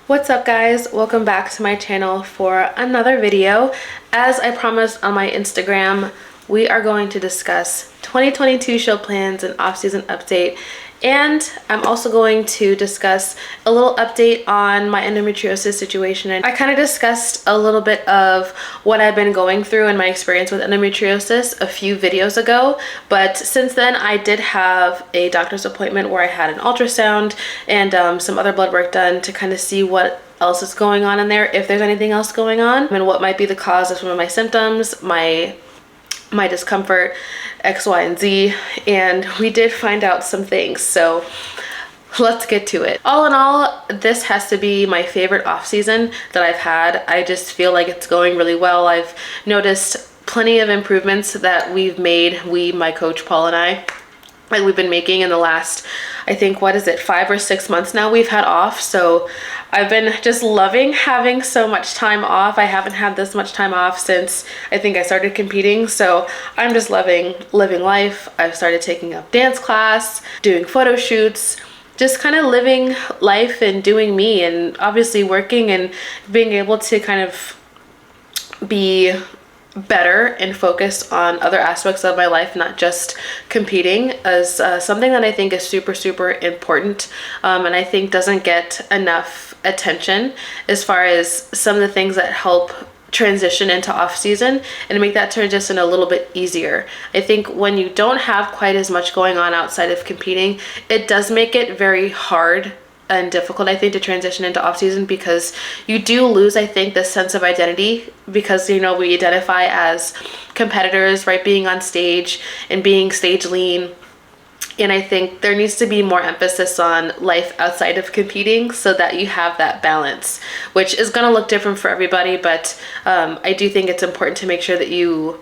What's up guys, welcome back to my channel for another video. As I promised on my Instagram, we are going to discuss 2022 show plans and off-season update, and I'm also going to discuss a little update on my endometriosis situation. And I kind of discussed a little bit of what I've been going through and my experience with endometriosis a few videos ago, but since then I did have a doctor's appointment where I had an ultrasound and some other blood work done to kind of see what else is going on in there, if there's anything else going on, and what might be the cause of some of my symptoms, my discomfort, X, Y, and Z, and we did find out some things, so let's get to it. All in all, this has to be my favorite off season that I've had. I just feel like it's going really well. I've noticed plenty of improvements that we've made, my coach Paul and I, like we've been making in the last, I think, what is it, 5 or 6 months now we've had off. So I've been just loving having so much time off. I haven't had this much time off since I think I started competing, so I'm just loving living life. I've started taking up dance class, doing photo shoots, just kind of living life and doing me, and obviously working and being able to kind of be better and focused on other aspects of my life, not just competing, as something that I think is super important, and I think doesn't get enough attention as far as some of the things that help transition into off season and make that transition a little bit easier. I think when you don't have quite as much going on outside of competing, it does make it very hard and difficult, I think, to transition into off season, because you do lose, I think, this sense of identity, because, you know, we identify as competitors, right, being on stage and being stage lean. And I think there needs to be more emphasis on life outside of competing so that you have that balance, which is going to look different for everybody, but I do think it's important to make sure that you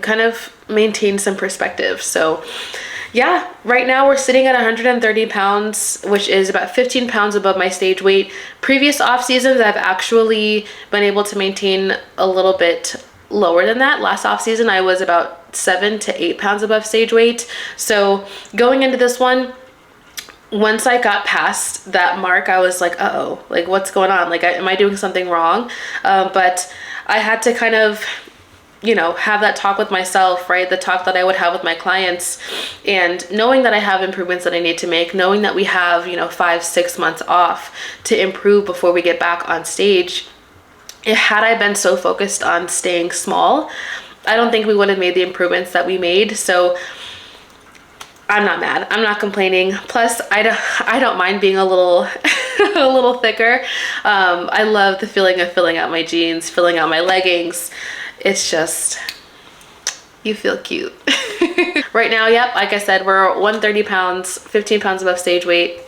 kind of maintain some perspective. So yeah, right now we're sitting at 130 pounds, which is about 15 pounds above my stage weight. Previous off seasons, I've actually been able to maintain a little bit lower than that. Last off season, I was about 7 to 8 pounds above stage weight. So going into this one, once I got past that mark, I was like, uh-oh, like what's going on? Like, am I doing something wrong? But I had to kind of, you know, have that talk with myself, right? The talk that I would have with my clients, and knowing that I have improvements that I need to make, knowing that we have, you know, 5-6 months off to improve before we get back on stage. Had I been so focused on staying small, I don't think we would have made the improvements that we made. So I'm not mad. I'm not complaining. Plus, I don't mind being a little a little thicker. I love the feeling of filling out my jeans, filling out my leggings. It's just, you feel cute. Right now, yep, like I said, we're 130 pounds, 15 pounds above stage weight.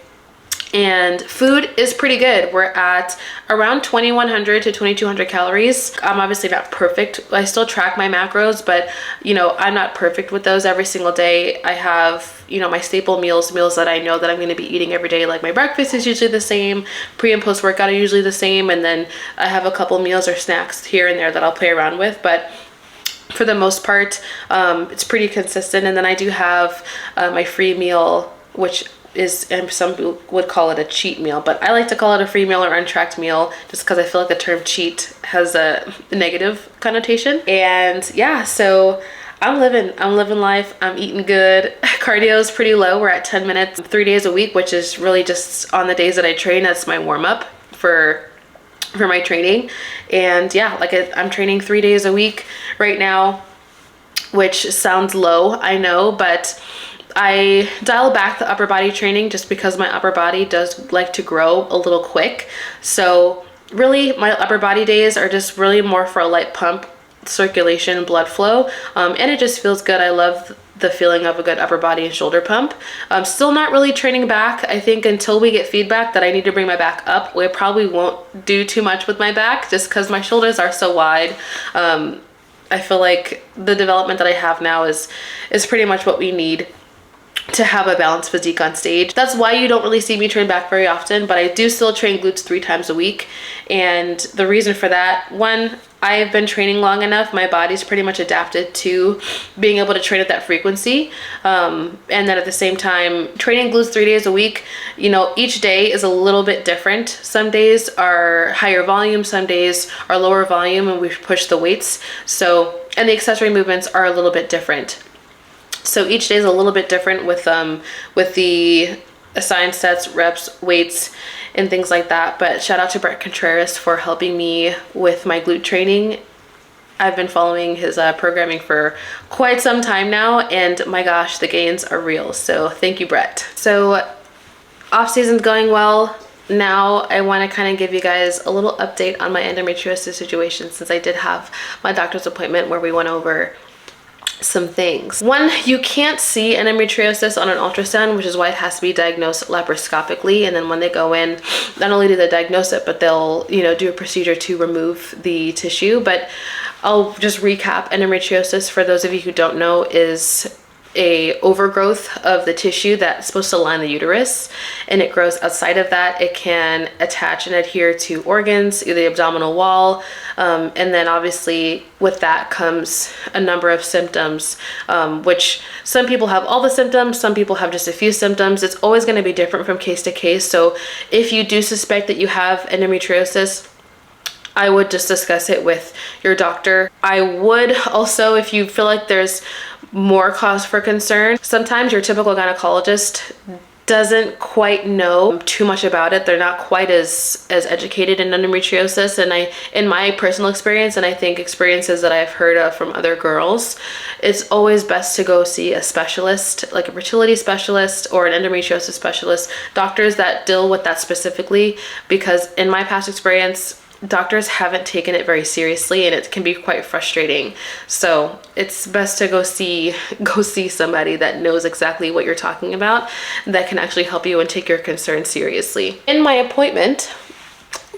And food is pretty good. We're at around 2,100 to 2,200 calories. I'm obviously not perfect. I still track my macros, but you know, I'm not perfect with those every single day. I have, you know, my staple meals that I know that I'm going to be eating every day. Like my breakfast is usually the same, pre and post workout are usually the same, and then I have a couple meals or snacks here and there that I'll play around with, but for the most part, it's pretty consistent. And then I do have my free meal, which is, and some people would call it a cheat meal, but I like to call it a free meal or untracked meal, just because I feel like the term cheat has a negative connotation. And yeah, so I'm living life. I'm eating good. Cardio is pretty low. We're at 10 minutes 3 days a week, which is really just on the days that I train. That's my warm up for my training. And yeah, like I'm training 3 days a week right now, which sounds low, I know, but I dial back the upper body training just because my upper body does like to grow a little quick. So really my upper body days are just really more for a light pump, circulation, blood flow, and it just feels good. I love the feeling of a good upper body and shoulder pump. I'm still not really training back. I think until we get feedback that I need to bring my back up, we probably won't do too much with my back just because my shoulders are so wide. I feel like the development that I have now is pretty much what we need to have a balanced physique on stage. That's why you don't really see me train back very often, but I do still train glutes 3 times a week. And the reason for that, one, I've been training long enough, my body's pretty much adapted to being able to train at that frequency. And then at the same time, training glutes 3 days a week, you know, each day is a little bit different. Some days are higher volume, some days are lower volume, and we push the weights. So, and the accessory movements are a little bit different. So each day is a little bit different with the assigned sets, reps, weights, and things like that. But shout out to Brett Contreras for helping me with my glute training. I've been following his programming for quite some time now, and my gosh, the gains are real. So thank you, Brett. So off season's going well. Now I want to kind of give you guys a little update on my endometriosis situation, since I did have my doctor's appointment where we went over some things. One, you can't see endometriosis on an ultrasound, which is why it has to be diagnosed laparoscopically. And then when they go in, not only do they diagnose it, but they'll, you know, do a procedure to remove the tissue. But I'll just recap. Endometriosis, for those of you who don't know, is a overgrowth of the tissue that's supposed to line the uterus, and it grows outside of that. It can attach and adhere to organs, the abdominal wall, and then obviously with that comes a number of symptoms, which some people have all the symptoms, some people have just a few symptoms. It's always going to be different from case to case. So if you do suspect that you have endometriosis, I would just discuss it with your doctor. I would also, if you feel like there's more cause for concern, sometimes your typical gynecologist doesn't quite know too much about it. They're not quite as educated in endometriosis. And in my personal experience, and I think experiences that I've heard of from other girls, it's always best to go see a specialist, like a fertility specialist or an endometriosis specialist, doctors that deal with that specifically, because in my past experience, doctors haven't taken it very seriously, and it can be quite frustrating. So it's best to go see somebody that knows exactly what you're talking about, that can actually help you and take your concerns seriously. In my appointment,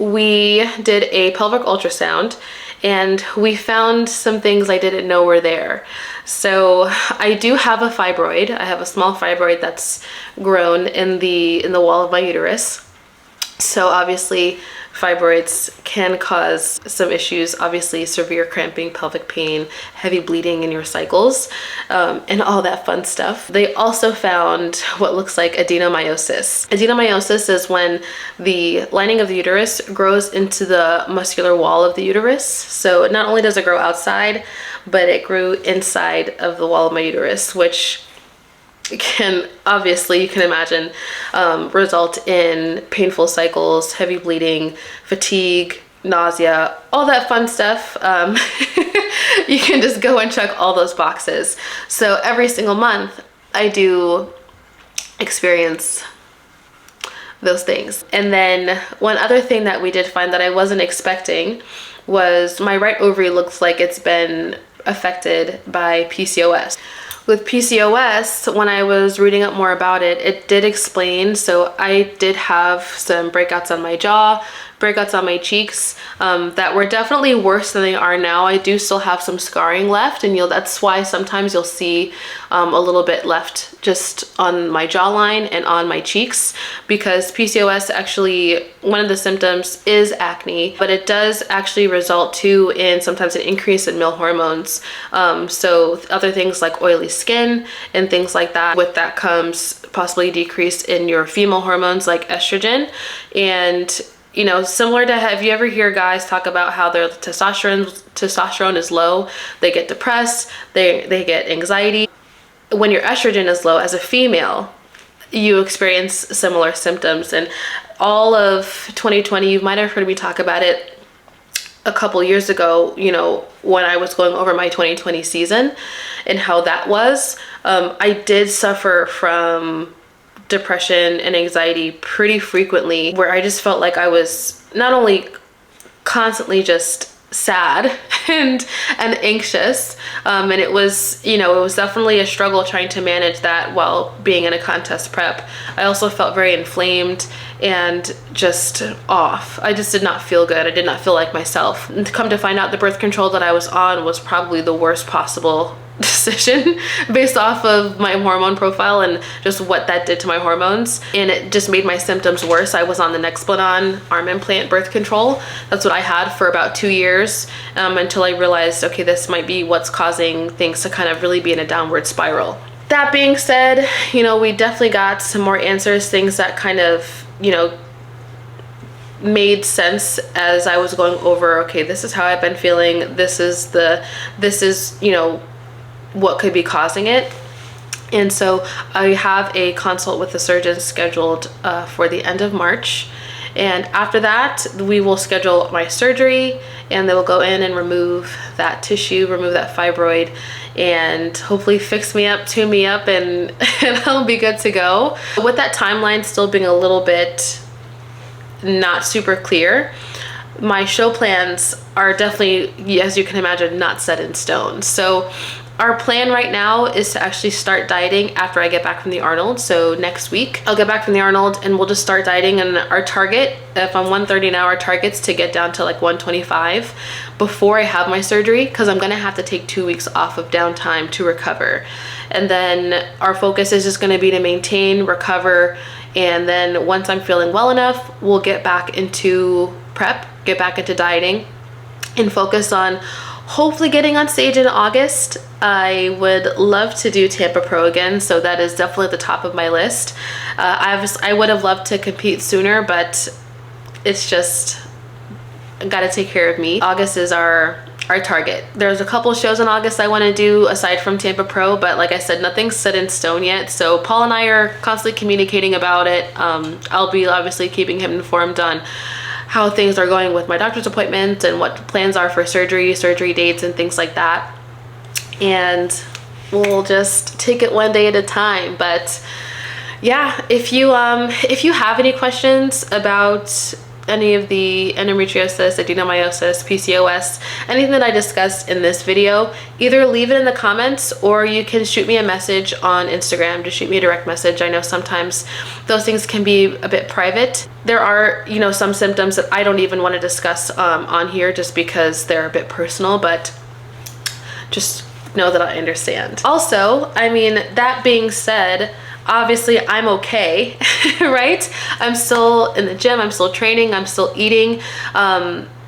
we did a pelvic ultrasound, and we found some things I didn't know were there. So I do have a fibroid. I have a small fibroid that's grown in the wall of my uterus. So obviously fibroids can cause some issues, obviously severe cramping, pelvic pain, heavy bleeding in your cycles, and all that fun stuff. They also found what looks like adenomyosis. Adenomyosis is when the lining of the uterus grows into the muscular wall of the uterus. So not only does it grow outside, but it grew inside of the wall of my uterus, which can obviously, you can imagine, result in painful cycles, heavy bleeding, fatigue, nausea, all that fun stuff. You can just go and check all those boxes. So every single month I do experience those things. And then one other thing that we did find that I wasn't expecting was my right ovary looks like it's been affected by PCOS. With PCOS, when I was reading up more about it, it did explain, so I did have some breakouts on my jaw, breakouts on my cheeks, that were definitely worse than they are now. I do still have some scarring left, and that's why sometimes you'll see a little bit left just on my jawline and on my cheeks, because PCOS actually, one of the symptoms is acne, but it does actually result too in sometimes an increase in male hormones. So other things like oily skin and things like that. With that comes possibly decrease in your female hormones like estrogen. And you know, similar to, have you ever hear guys talk about how their testosterone is low, they get depressed, they get anxiety. When your estrogen is low as a female, you experience similar symptoms. And all of 2020, you might have heard me talk about it a couple years ago, you know, when I was going over my 2020 season and how that was. I did suffer from depression and anxiety pretty frequently, where I just felt like I was not only constantly just sad and anxious, and it was, you know, it was definitely a struggle trying to manage that while being in a contest prep. I also felt very inflamed and just off. I just did not feel good. I did not feel like myself. And come to find out, the birth control that I was on was probably the worst possible decision based off of my hormone profile and just what that did to my hormones, and it just made my symptoms worse. I was on the Nexplanon arm implant birth control. That's what I had for about 2 years, until I realized, okay, this might be what's causing things to kind of really be in a downward spiral. That being said, you know, we definitely got some more answers, things that kind of, you know, made sense as I was going over, okay, this is how I've been feeling, this is you know, what could be causing it. And so I have a consult with the surgeon scheduled for the end of March, and after that we will schedule my surgery, and they will go in and remove that tissue, remove that fibroid, and hopefully fix me up, tune me up, and I'll be good to go. With that timeline still being a little bit not super clear, my show plans are definitely, as you can imagine, not set in stone. So our plan right now is to actually start dieting after I get back from the Arnold. So next week I'll get back from the Arnold and we'll just start dieting, and our target, if I'm 130 now, our target's to get down to like 125 before I have my surgery, because I'm gonna have to take 2 weeks off of downtime to recover. And then our focus is just gonna be to maintain, recover, and then once I'm feeling well enough, we'll get back into prep, get back into dieting, and focus on hopefully getting on stage in August. I would love to do Tampa Pro again, so that is definitely at the top of my list. I would have loved to compete sooner, but it's just got to take care of me. August is our target. There's a couple shows in August I want to do aside from Tampa Pro, but like I said, nothing's set in stone yet. So Paul and I are constantly communicating about it. I'll be obviously keeping him informed on how things are going with my doctor's appointment and what plans are for surgery dates and things like that. And we'll just take it one day at a time. But yeah, if you have any questions about any of the endometriosis, adenomyosis, PCOS, anything that I discussed in this video, either leave it in the comments or you can shoot me a message on Instagram. Just shoot me a direct message. I know sometimes those things can be a bit private. There are, you know, some symptoms that I don't even want to discuss on here just because they're a bit personal, but just know that I understand. Also, I mean, that being said, obviously I'm okay, right? I'm still in the gym, I'm still training, I'm still eating.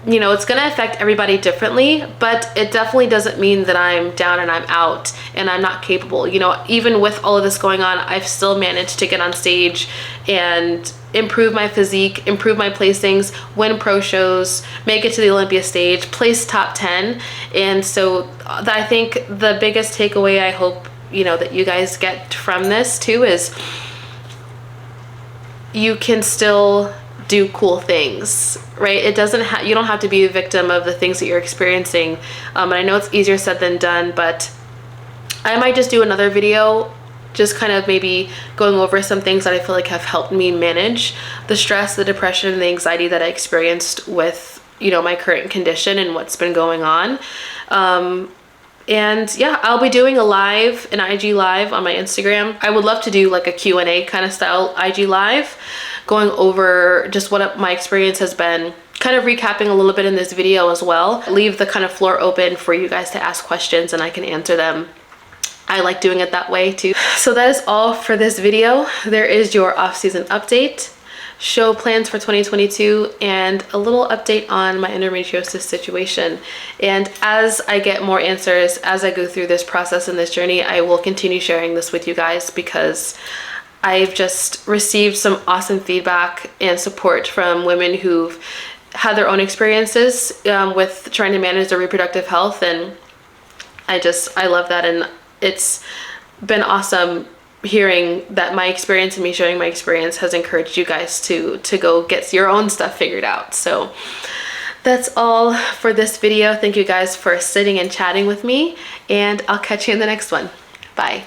You know, it's gonna affect everybody differently, but it definitely doesn't mean that I'm down and I'm out and I'm not capable. You know, even with all of this going on, I've still managed to get on stage and improve my physique, improve my placings, win pro shows, make it to the Olympia stage, place top 10. And so I think the biggest takeaway I hope, you know, that you guys get from this too is you can still do cool things, right? It doesn't you don't have to be a victim of the things that you're experiencing. And I know it's easier said than done, but I might just do another video just kind of maybe going over some things that I feel like have helped me manage the stress, the depression, and the anxiety that I experienced with, you know, my current condition and what's been going on. And yeah, I'll be doing an IG live on my Instagram. I would love to do like a Q&A kind of style IG live, going over just what my experience has been, kind of recapping a little bit in this video as well. Leave the kind of floor open for you guys to ask questions and I can answer them. I like doing it that way too. So that is all for this video. There is your off-season update, show plans for 2022, and a little update on my endometriosis situation. And as I get more answers, as I go through this process and this journey, I will continue sharing this with you guys because I've just received some awesome feedback and support from women who've had their own experiences with trying to manage their reproductive health, and I love that. And it's been awesome hearing that my experience and me sharing my experience has encouraged you guys to go get your own stuff figured out. So that's all for this video. Thank you guys for sitting and chatting with me, and I'll catch you in the next one. Bye.